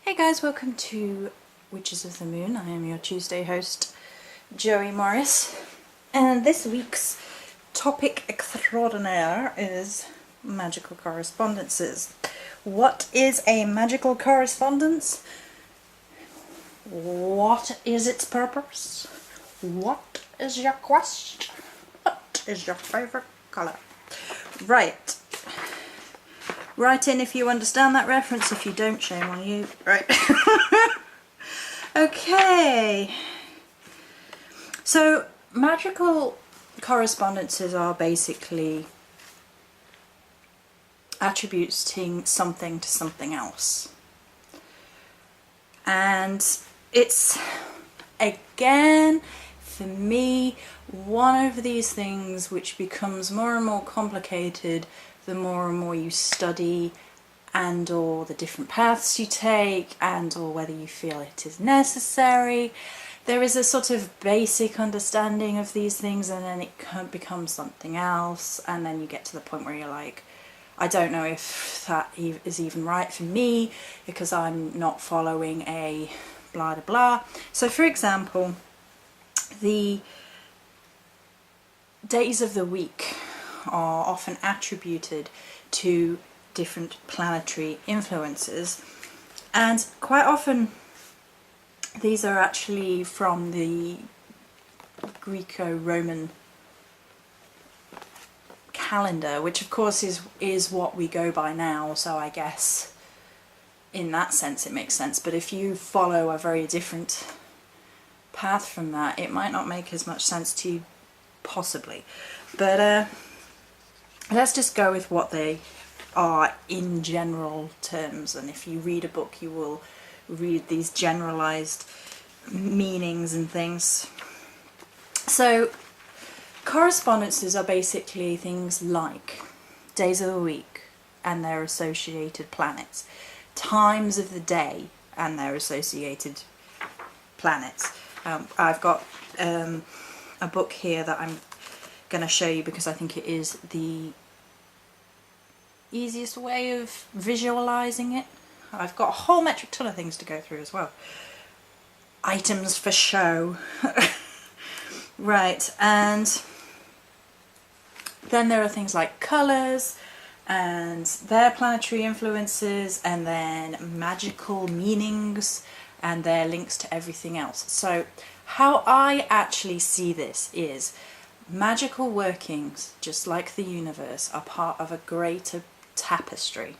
Hey guys, welcome to Witches of the Moon. I am your Tuesday host, Joey Morris, and this week's topic extraordinaire is magical correspondences. What is a magical correspondence? What is its purpose? What is your question? What is your favourite colour? Right. Write in if you understand that reference. If you don't, shame on you. Right. Okay. So, magical correspondences are basically attributing something to something else. And it's, again, for me, one of these things which becomes more and more complicated the more and more you study, and or the different paths you take, and or whether you feel it is necessary. There is a sort of basic understanding of these things, and then it becomes something else, and then you get to the point where you're like, I don't know if that is even right for me, because I'm not following a blah blah blah. So for example, the days of the week are often attributed to different planetary influences, and quite often these are actually from the Greco-Roman calendar, which of course is what we go by now, so I guess in that sense it makes sense. But if you follow a very different path from that, it might not make as much sense to you, possibly. But let's just go with what they are in general terms, and if you read a book you will read these generalized meanings and things. So correspondences are basically things like days of the week and their associated planets, times of the day and their associated planets. I've got a book here that I'm going to show you because I think it is the easiest way of visualizing it. I've got a whole metric ton of things to go through as well. Items for show. Right, and then there are things like colours and their planetary influences, and then magical meanings and their links to everything else. So how I actually see this is magical workings, just like the universe, are part of a greater tapestry.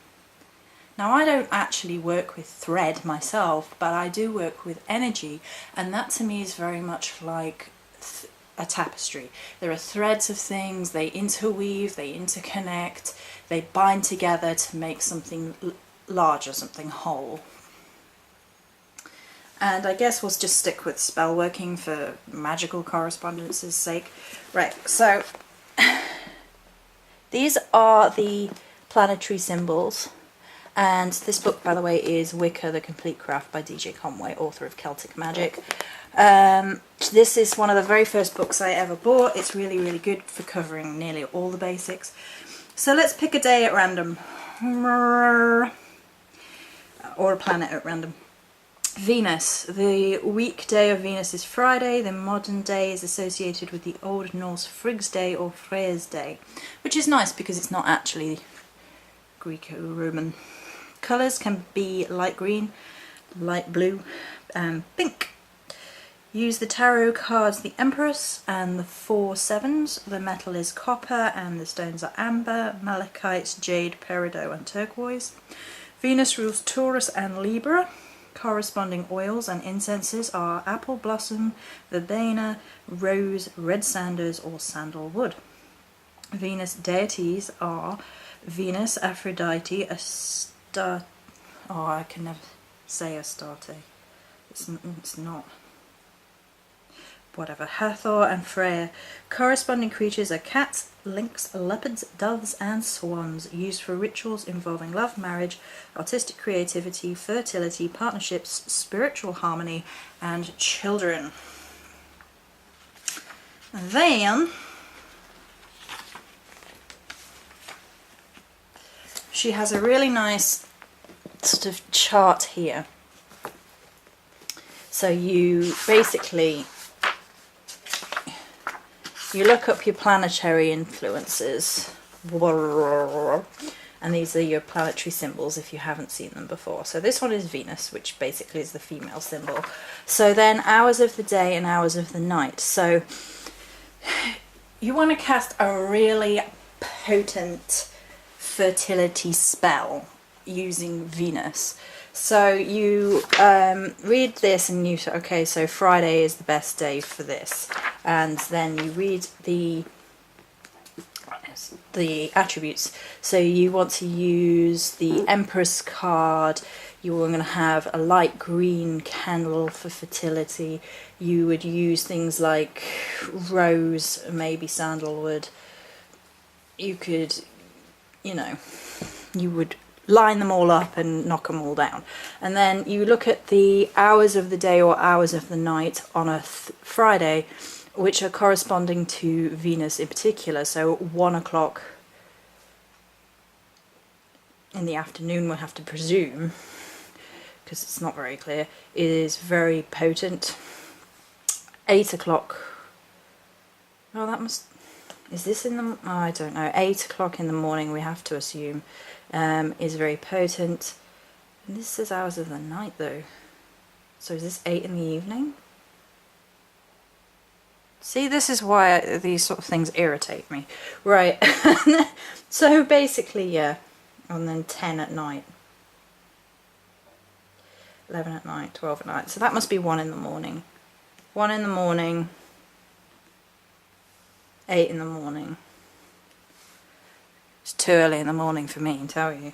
Now, I don't actually work with thread myself, but I do work with energy, and that to me is very much like a tapestry. There are threads of things, they interweave, they interconnect, they bind together to make something larger, something whole. And I guess we'll just stick with spell working for magical correspondence's sake. Right, so these are the planetary symbols, and this book, by the way, is Wicca, The Complete Craft by DJ Conway, author of Celtic Magic. This is one of the very first books I ever bought. It's really, really good for covering nearly all the basics. So let's pick a day at random, or a planet at random. Venus. The weekday of Venus is Friday. The modern day is associated with the Old Norse Frigg's Day or Freyr's Day, which is nice because it's not actually Greco-Roman. Colours can be light green, light blue and pink. Use the tarot cards, the Empress and the 4 sevens. The metal is copper and the stones are amber, malachites, jade, peridot and turquoise. Venus rules Taurus and Libra. Corresponding oils and incenses are apple blossom, verbena, rose, red sanders or sandalwood. Venus deities are Venus, Aphrodite, Astarte. Oh, I can never say Astarte. It's not. Whatever. Hathor and Freya. Corresponding creatures are cats, lynx, leopards, doves and swans, used for rituals involving love, marriage, artistic creativity, fertility, partnerships, spiritual harmony and children. Then she has a really nice sort of chart here So you basically, you look up your planetary influences, and these are your planetary symbols if you haven't seen them before. So this one is Venus, which basically is the female symbol. So then hours of the day and hours of the night. So you want to cast a really potent fertility spell using Venus. So you read this and you say, okay, so Friday is the best day for this. And then you read the attributes. So you want to use the Empress card. You are going to have a light green candle for fertility. You would use things like rose, maybe sandalwood. You could, you know, you would line them all up and knock them all down. And then you look at the hours of the day or hours of the night on a Friday, which are corresponding to Venus in particular. So 1 o'clock in the afternoon, we'll have to presume, because it's not very clear, is very potent. 8 o'clock, oh, that must, is this in the, oh, I don't know, 8 o'clock in the morning, we have to assume, is very potent. And this says hours of the night though. So is this 8 in the evening? See, this is why these sort of things irritate me. Right, so basically, yeah, and then 10 at night. 11 at night, 12 at night. So that must be 1 in the morning. 1 in the morning, 8 in the morning. It's too early in the morning for me, I tell you.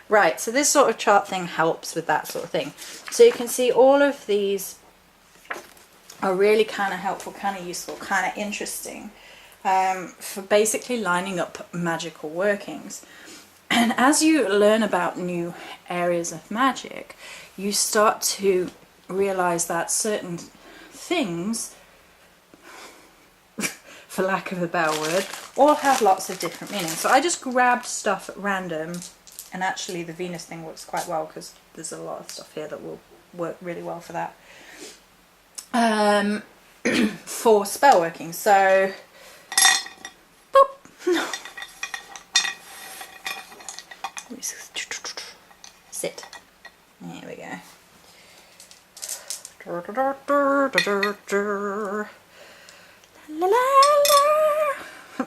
Right, so this sort of chart thing helps with that sort of thing. So you can see all of these are really kind of helpful, kind of useful, kind of interesting for basically lining up magical workings. And as you learn about new areas of magic, you start to realize that certain things, for lack of a better word, all have lots of different meanings. So I just grabbed stuff at random, and actually the Venus thing works quite well because there's a lot of stuff here that will work really well for that. For spell working. So boop. Sit. There we go. La, la, la.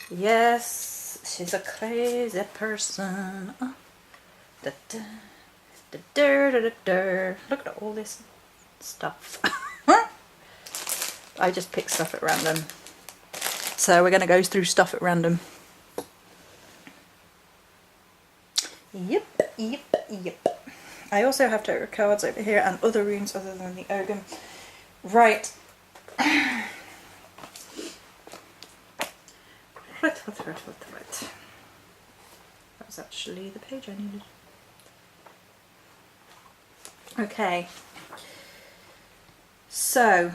Yes, she's a crazy person. Da, da, da, da, da, da, da. Look at all this stuff. I just pick stuff at random. So we're going to go through stuff at random. Yep. I also have tarot cards over here and other runes other than the Ogum. Right. Right. That was actually the page I needed. Okay. So,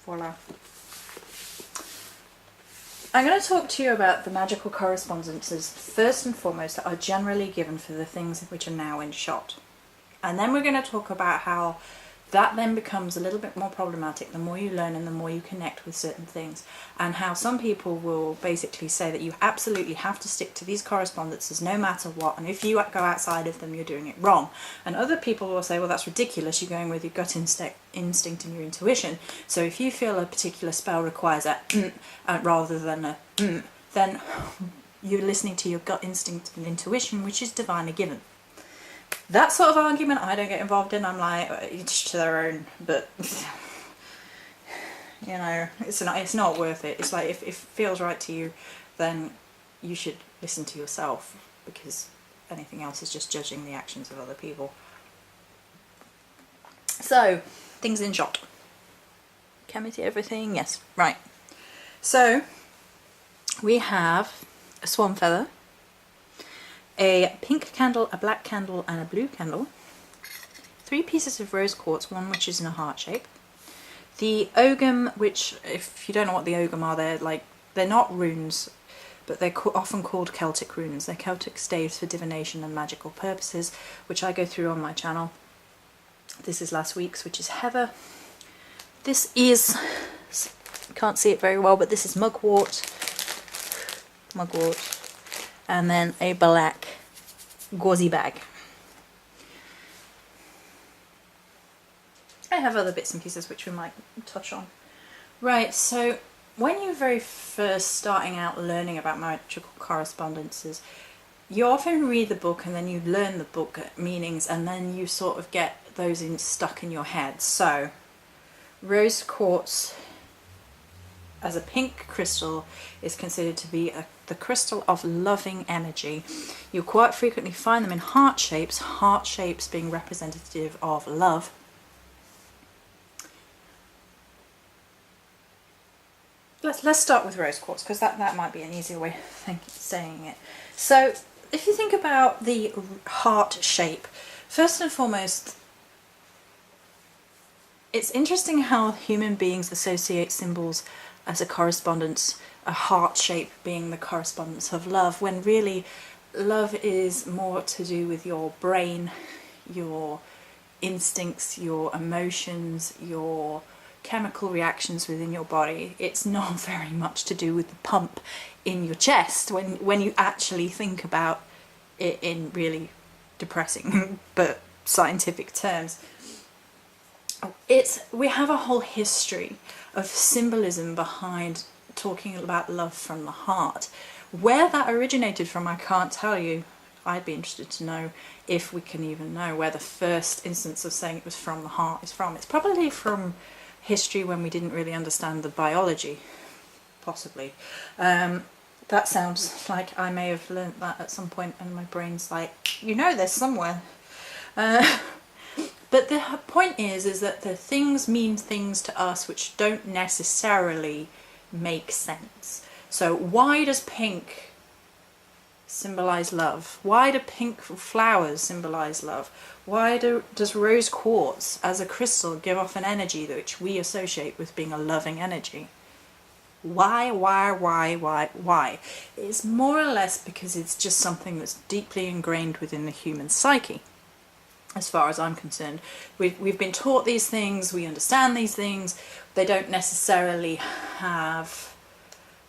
voila. I'm going to talk to you about the magical correspondences first and foremost that are generally given for the things which are now in shot. And then we're going to talk about how that then becomes a little bit more problematic the more you learn and the more you connect with certain things, and how some people will basically say that you absolutely have to stick to these correspondences no matter what, and if you go outside of them you're doing it wrong. And other people will say, well, that's ridiculous, you're going with your gut instinct and your intuition, so if you feel a particular spell requires a rather than a then you're listening to your gut instinct and intuition, which is divinely given. That sort of argument I don't get involved in. I'm like, each to their own, but you know, it's not worth it. It's like, if it feels right to you, then you should listen to yourself, because anything else is just judging the actions of other people. So, things in shot. Can we see everything? Yes. Right. So, we have a swan feather, a pink candle, a black candle, and a blue candle. 3 pieces of rose quartz, one which is in a heart shape. The Ogum, which, if you don't know what the Ogum are, they're not runes, but they're often called Celtic runes. They're Celtic staves for divination and magical purposes, which I go through on my channel. This is last week's, which is Heather. This is, can't see it very well, but this is Mugwort, and then a black gauzy bag. I have other bits and pieces which we might touch on. Right, so when you're very first starting out learning about magical correspondences, you often read the book and then you learn the book meanings, and then you sort of get those stuck in your head. So, rose quartz as a pink crystal is considered to be the crystal of loving energy. You quite frequently find them in heart shapes being representative of love. Let's start with rose quartz, because that might be an easier way of saying it. So if you think about the heart shape, first and foremost, it's interesting how human beings associate symbols as a correspondence, a heart shape being the correspondence of love, when really love is more to do with your brain, your instincts, your emotions, your chemical reactions within your body. It's not very much to do with the pump in your chest when you actually think about it in really depressing but scientific terms. We have a whole history of symbolism behind talking about love from the heart. Where that originated from, I can't tell you. I'd be interested to know if we can even know where the first instance of saying it was from the heart is from. It's probably from history when we didn't really understand the biology, possibly. That sounds like I may have learnt that at some point and my brain's like, there's somewhere. But the point is that the things mean things to us which don't necessarily make sense. So why does pink symbolize love? Why do pink flowers symbolize love? Why does rose quartz as a crystal give off an energy which we associate with being a loving energy? Why? It's more or less because it's just something that's deeply ingrained within the human psyche. As far as I'm concerned, we've been taught these things, we understand these things. They don't necessarily have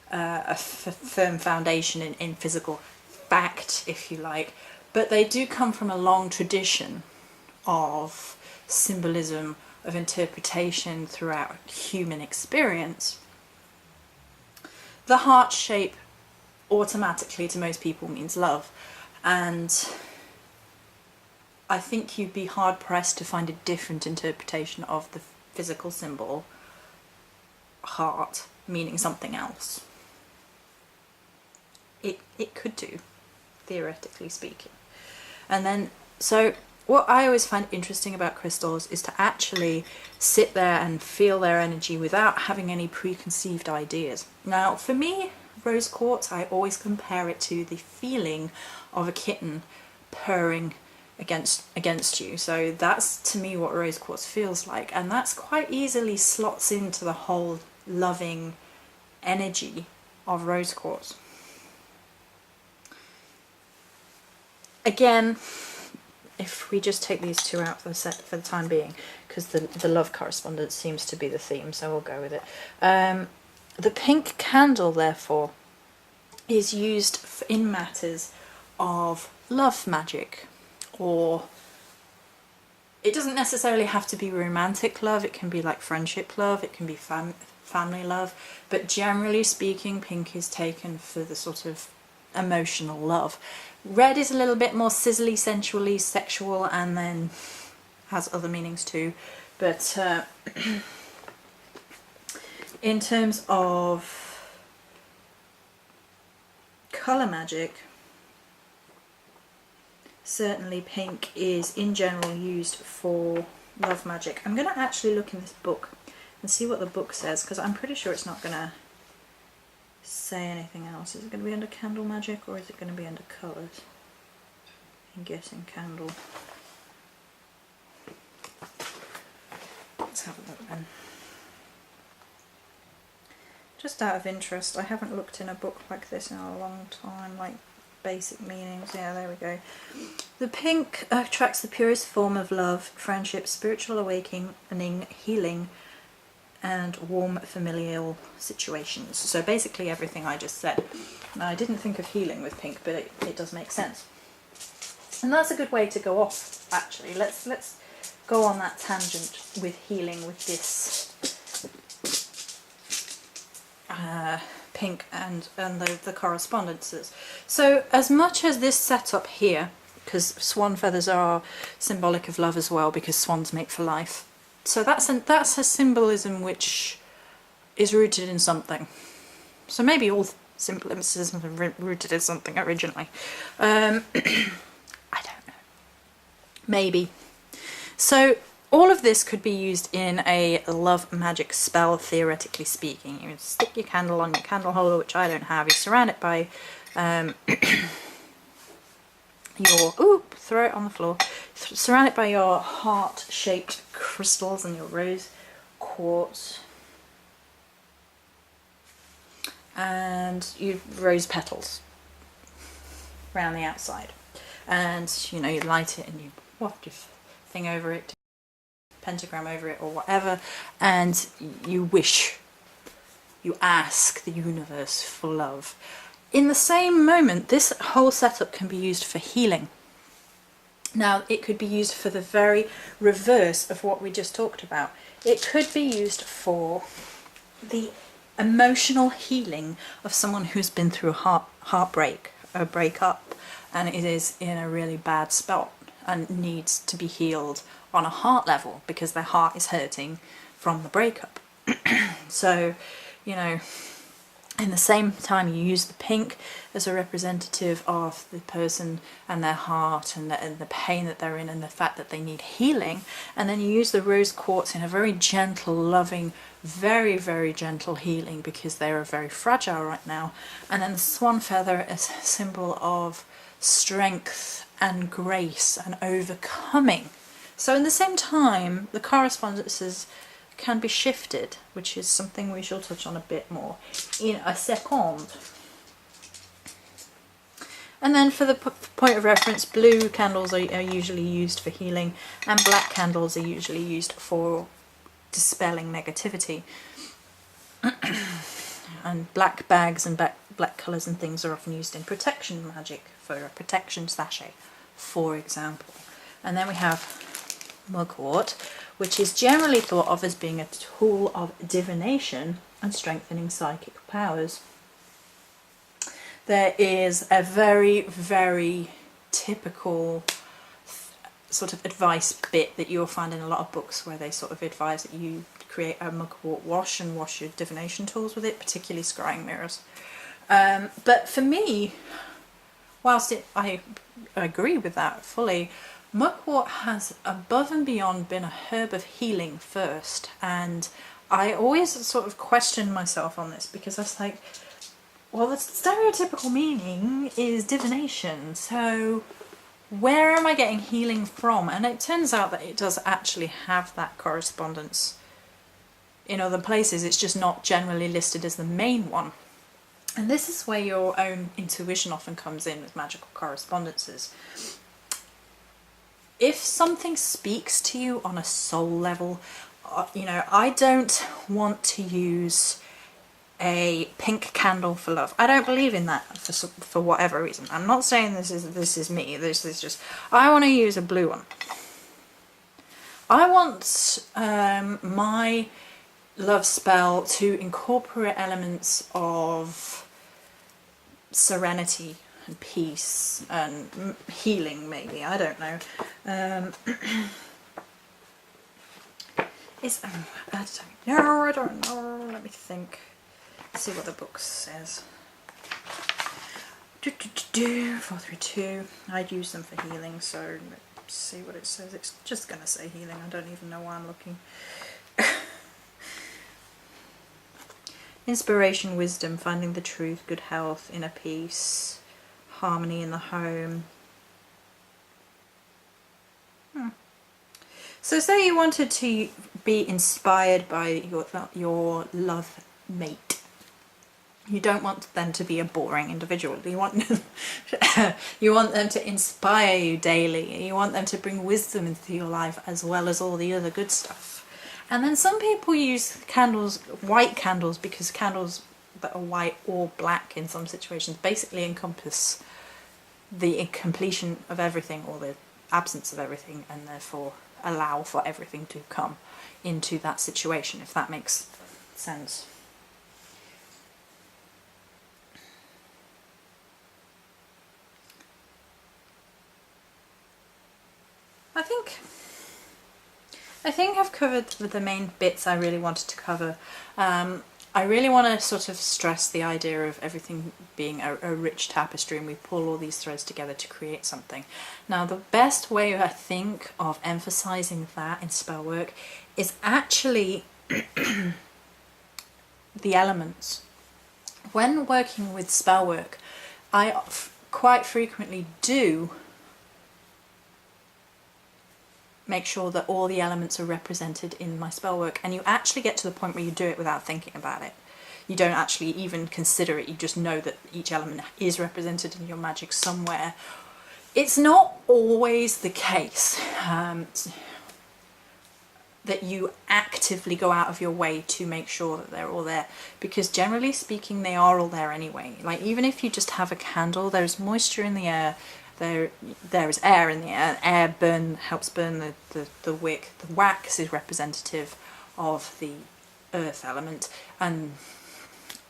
a firm foundation in physical fact, if you like, but they do come from a long tradition of symbolism, of interpretation throughout human experience. The heart shape automatically to most people means love, and I think you'd be hard pressed to find a different interpretation of the physical symbol heart meaning something else. It could do, theoretically speaking. And then, so what I always find interesting about crystals is to actually sit there and feel their energy without having any preconceived ideas. Now, for me, rose quartz, I always compare it to the feeling of a kitten purring against you. So that's to me what rose quartz feels like, and that's quite easily slots into the whole loving energy of rose quartz. Again, if we just take these two out for the time being, because the love correspondence seems to be the theme, so we'll go with it. The pink candle, therefore, is used in matters of love magic, or it doesn't necessarily have to be romantic love. It can be like friendship love, it can be family love, but generally speaking, pink is taken for the sort of emotional love. Red is a little bit more sizzly, sensually, sexual, and then has other meanings too. But in terms of colour magic, certainly pink is in general used for love magic. I'm going to actually look in this book and see what the book says, because I'm pretty sure it's not going to say anything else. Is it going to be under candle magic, or is it going to be under colours? I'm guessing candle. Let's have a look then. Just out of interest, I haven't looked in a book like this in a long time, like basic meanings. Yeah, there we go. The pink attracts the purest form of love, friendship, spiritual awakening, healing, and warm familial situations. So basically everything I just said. Now, I didn't think of healing with pink, but it does make sense. And that's a good way to go off, actually. Let's go on that tangent with healing with this pink and the correspondences. So as much as this setup here, because swan feathers are symbolic of love as well, because swans mate for life. So that's a symbolism which is rooted in something. So maybe all symbolisms are rooted in something originally. I don't know. Maybe. So all of this could be used in a love magic spell, theoretically speaking. You stick your candle on your candle holder, which I don't have. You surround it by throw it on the floor. Surround it by your heart-shaped crystals and your rose quartz. And you rose petals around the outside. And, you know, you light it and you waft your thing over it, pentagram over it or whatever, and you wish, you ask the universe for love. In the same moment, this whole setup can be used for healing. Now, it could be used for the very reverse of what we just talked about. It could be used for the emotional healing of someone who's been through a heartbreak, a breakup, and it is in a really bad spot and needs to be healed on a heart level because their heart is hurting from the breakup. So, you know, in the same time you use the pink as a representative of the person and their heart and the pain that they're in and the fact that they need healing, and then you use the rose quartz in a very gentle, loving, very, very gentle healing because they are very fragile right now, and then the swan feather is a symbol of strength and grace and overcoming. So in the same time, the correspondences can be shifted, which is something we shall touch on a bit more in a second. And then for the point of reference, blue candles are usually used for healing, and black candles are usually used for dispelling negativity. And black bags and black colours and things are often used in protection magic, for a protection sachet, for example. And then we have Mugwort, which is generally thought of as being a tool of divination and strengthening psychic powers. There is a very, very typical sort of advice bit that you'll find in a lot of books where they sort of advise that you create a Mugwort wash and wash your divination tools with it, particularly scrying mirrors. But for me, whilst I agree with that fully, Mugwort has above and beyond been a herb of healing first, and I always sort of questioned myself on this because I was like, well, the stereotypical meaning is divination, so where am I getting healing from? And it turns out that it does actually have that correspondence in other places, it's just not generally listed as the main one. And this is where your own intuition often comes in with magical correspondences. If something speaks to you on a soul level, you know, I don't want to use a pink candle for love. I don't believe in that for whatever reason. I'm not saying this is me. This is just, I want to use a blue one. I want my love spell to incorporate elements of serenity and peace and healing, maybe, I don't know. I don't know, let me think. Let's see what the book says. 432. I'd use them for healing, so let's see what it says. It's just going to say healing, I don't even know why I'm looking. Inspiration, wisdom, finding the truth, good health, inner peace, harmony in the home. So say you wanted to be inspired by your love mate, You don't want them to be a boring individual. You want them, you want them to inspire you daily. You want them to bring wisdom into your life as well as all the other good stuff. And then some people use candles, white candles, because candles that are white or black in some situations basically encompass the incompletion of everything or the absence of everything, and therefore allow for everything to come into that situation, if that makes sense. I think I've covered the main bits I really wanted to cover. I really want to sort of stress the idea of everything being a rich tapestry, and we pull all these threads together to create something. Now, the best way I think of emphasizing that in spell work is actually the elements. When working with spell work, I quite frequently do make sure that all the elements are represented in my spell work, and you actually get to the point where you do it without thinking about it. You don't actually even consider it, you just know that each element is represented in your magic somewhere. It's not always the case that you actively go out of your way to make sure that they're all there, because generally speaking they are all there anyway. Like, even if you just have a candle, there's moisture in the air, there is air in the air. Air helps burn the wick. The wax is representative of the earth element, and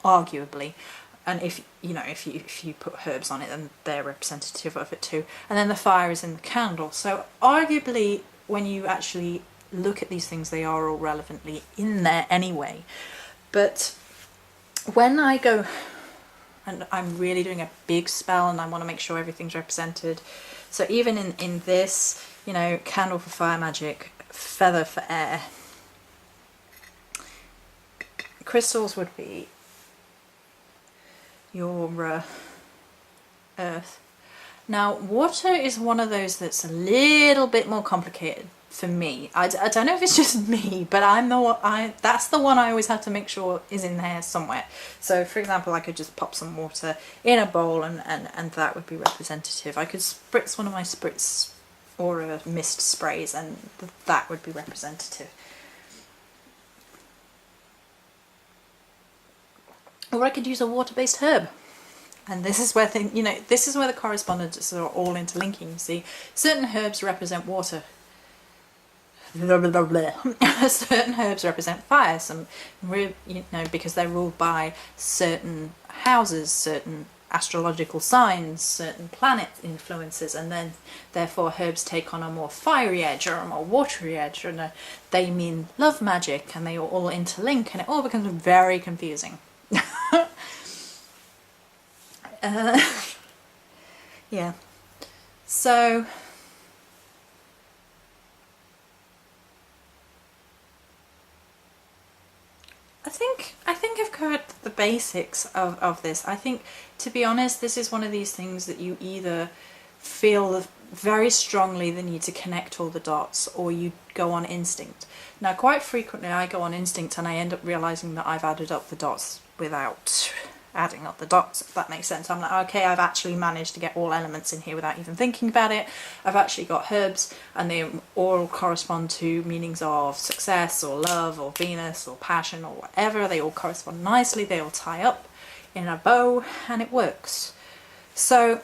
arguably, and if you put herbs on it, then they're representative of it too. And then the fire is in the candle. So arguably, when you actually look at these things, they are all relevantly in there anyway. But when I go and I'm really doing a big spell and I want to make sure everything's represented, so even in this, candle for fire magic, feather for air, crystals would be your earth. Now, water is one of those that's a little bit more complicated for me. I don't know if it's just me, but that's the one I always have to make sure is in there somewhere. So for example, I could just pop some water in a bowl and that would be representative. I could spritz one of my spritz or mist sprays and that would be representative. Or I could use a water-based herb. And this is where this is where the correspondences are all interlinking. You see, certain herbs represent water. Certain herbs represent fire. Some, because they're ruled by certain houses, certain astrological signs, certain planet influences, and then therefore herbs take on a more fiery edge or a more watery edge, and they mean love magic, and they all interlink, and it all becomes very confusing. Yeah, so I think I've covered the basics of this. I think, to be honest, this is one of these things that you either feel very strongly the need to connect all the dots, or you go on instinct. Now, quite frequently I go on instinct and I end up realizing that I've added up the dots without adding up the dots, if that makes sense. I'm like, okay, I've actually managed to get all elements in here without even thinking about it. I've actually got herbs and they all correspond to meanings of success or love or Venus or passion or whatever. They all correspond nicely, they all tie up in a bow, and it works. So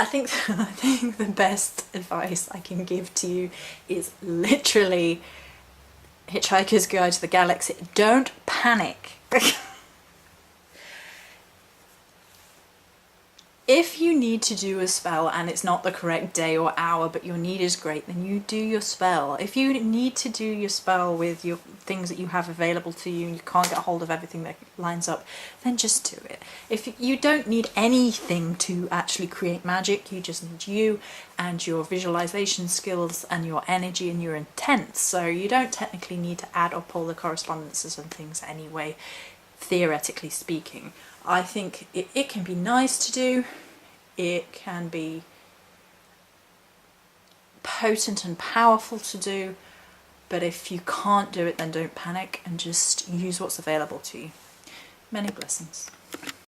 I think the best advice I can give to you is literally Hitchhiker's Guide to the Galaxy. Don't panic. If you need to do a spell and it's not the correct day or hour, but your need is great, then you do your spell. If you need to do your spell with your things that you have available to you and you can't get hold of everything that lines up, then just do it. If you don't need anything to actually create magic, you just need you and your visualization skills and your energy and your intent. So you don't technically need to add up all the correspondences and things anyway, theoretically speaking. I think it can be nice to do, it can be potent and powerful to do, but if you can't do it, then don't panic and just use what's available to you. Many blessings.